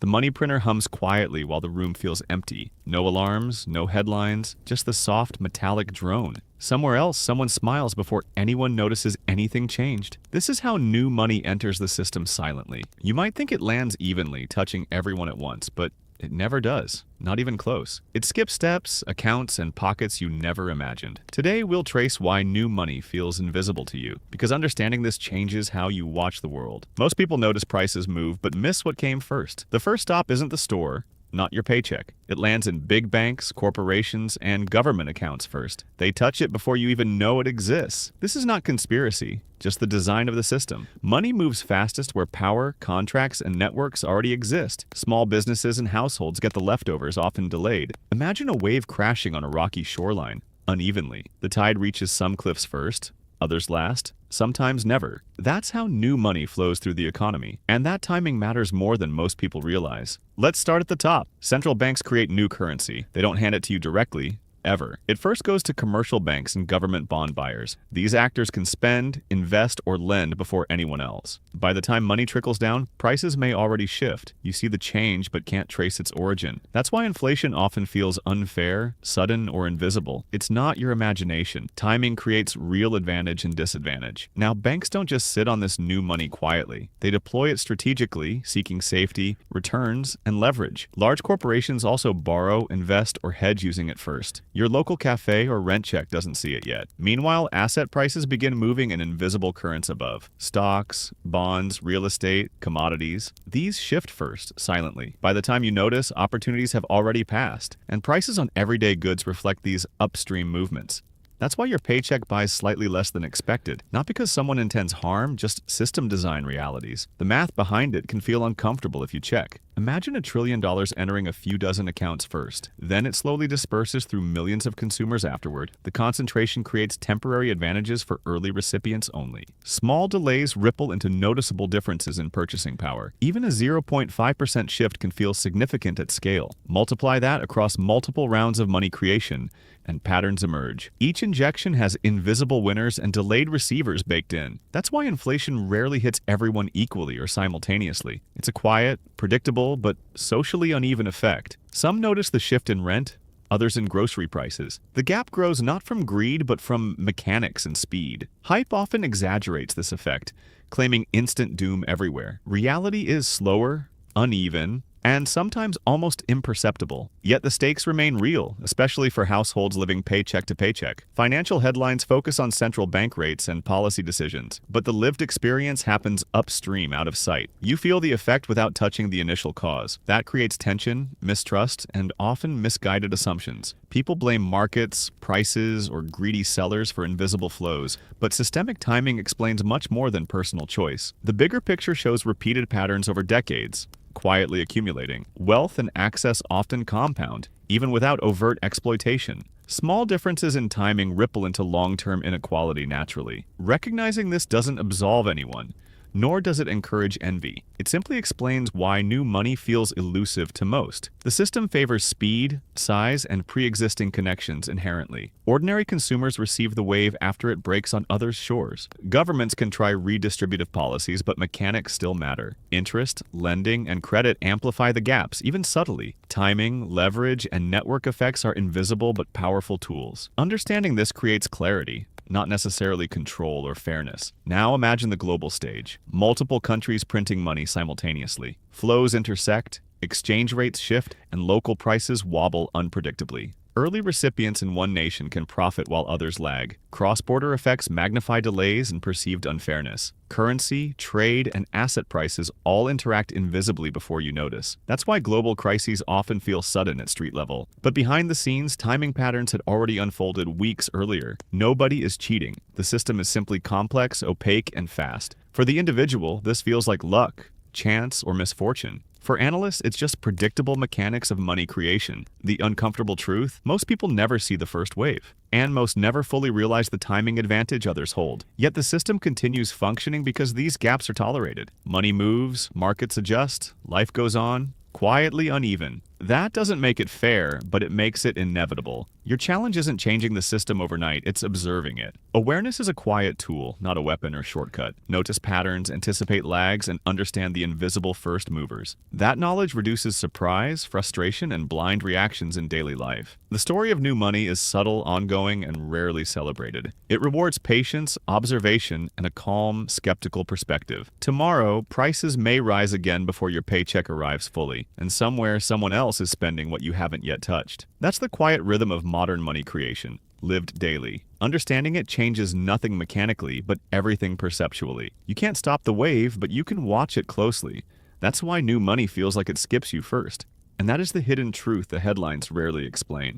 The money printer hums quietly while the room feels empty. No alarms, no headlines, just the soft metallic drone. Somewhere else, someone smiles before anyone notices anything changed. This is how new money enters the system silently. You might think it lands evenly, touching everyone at once, but it never does. Not even close. It skips steps, accounts, and pockets you never imagined. Today, we'll trace why new money feels invisible to you, because understanding this changes how you watch the world. Most people notice prices move, but miss what came first. The first stop isn't the store, not your paycheck. It lands in big banks, corporations, and government accounts first. They touch it before you even know it exists. This is not conspiracy, just the design of the system. Money moves fastest where power, contracts, and networks already exist. Small businesses and households get the leftovers, often delayed. Imagine a wave crashing on a rocky shoreline, unevenly. The tide reaches some cliffs first, others last, sometimes never. That's how new money flows through the economy, and that timing matters more than most people realize. Let's start at the top. Central banks create new currency. They don't hand it to you directly, ever. It first goes to commercial banks and government bond buyers. These actors can spend, invest, or lend before anyone else. By the time money trickles down, prices may already shift. You see the change but can't trace its origin. That's why inflation often feels unfair, sudden, or invisible. It's not your imagination. Timing creates real advantage and disadvantage. Now, banks don't just sit on this new money quietly. They deploy it strategically, seeking safety, returns, and leverage. Large corporations also borrow, invest, or hedge using it first. Your local cafe or rent check doesn't see it yet. Meanwhile, asset prices begin moving in invisible currents above. Stocks, bonds, real estate, commodities. These shift first, silently. By the time you notice, opportunities have already passed, and prices on everyday goods reflect these upstream movements. That's why your paycheck buys slightly less than expected. Not because someone intends harm, just system design realities. The math behind it can feel uncomfortable if you check. Imagine $1 trillion entering a few dozen accounts first. Then it slowly disperses through millions of consumers afterward. The concentration creates temporary advantages for early recipients only. Small delays ripple into noticeable differences in purchasing power. Even a 0.5% shift can feel significant at scale. Multiply that across multiple rounds of money creation, and patterns emerge. Each injection has invisible winners and delayed receivers baked in. That's why inflation rarely hits everyone equally or simultaneously. It's a quiet, predictable, but socially uneven effect. Some notice the shift in rent, others in grocery prices. The gap grows not from greed, but from mechanics and speed. Hype often exaggerates this effect, claiming instant doom everywhere. Reality is slower, uneven, and sometimes almost imperceptible. Yet the stakes remain real, especially for households living paycheck to paycheck. Financial headlines focus on central bank rates and policy decisions, but the lived experience happens upstream, out of sight. You feel the effect without touching the initial cause. That creates tension, mistrust, and often misguided assumptions. People blame markets, prices, or greedy sellers for invisible flows, but systemic timing explains much more than personal choice. The bigger picture shows repeated patterns over decades, quietly accumulating. Wealth and access often compound, even without overt exploitation. Small differences in timing ripple into long-term inequality naturally. Recognizing this doesn't absolve anyone, nor does it encourage envy. It simply explains why new money feels elusive to most. The system favors speed, size, and pre-existing connections inherently. Ordinary consumers receive the wave after it breaks on others' shores. Governments can try redistributive policies, but mechanics still matter. Interest, lending, and credit amplify the gaps, even subtly. Timing, leverage, and network effects are invisible but powerful tools. Understanding this creates clarity, not necessarily control or fairness. Now imagine the global stage. Multiple countries printing money simultaneously. Flows intersect, exchange rates shift, and local prices wobble unpredictably. Early recipients in one nation can profit while others lag. Cross-border effects magnify delays and perceived unfairness. Currency, trade, and asset prices all interact invisibly before you notice. That's why global crises often feel sudden at street level. But behind the scenes, timing patterns had already unfolded weeks earlier. Nobody is cheating. The system is simply complex, opaque, and fast. For the individual, this feels like luck, chance, or misfortune. For analysts, it's just predictable mechanics of money creation. The uncomfortable truth: most people never see the first wave, and most never fully realize the timing advantage others hold. Yet the system continues functioning because these gaps are tolerated. Money moves, markets adjust, life goes on, quietly uneven, That doesn't make it fair, but it makes it inevitable. Your challenge isn't changing the system overnight, it's observing it. Awareness is a quiet tool, not a weapon or shortcut. Notice patterns, anticipate lags, and understand the invisible first movers. That knowledge reduces surprise, frustration, and blind reactions in daily life. The story of new money is subtle, ongoing, and rarely celebrated. It rewards patience, observation, and a calm, skeptical perspective. Tomorrow, prices may rise again before your paycheck arrives fully, and somewhere someone else is spending what you haven't yet touched. That's the quiet rhythm of modern money creation, lived daily. Understanding it changes nothing mechanically, but everything perceptually. You can't stop the wave, but you can watch it closely. That's why new money feels like it skips you first. And that is the hidden truth the headlines rarely explain.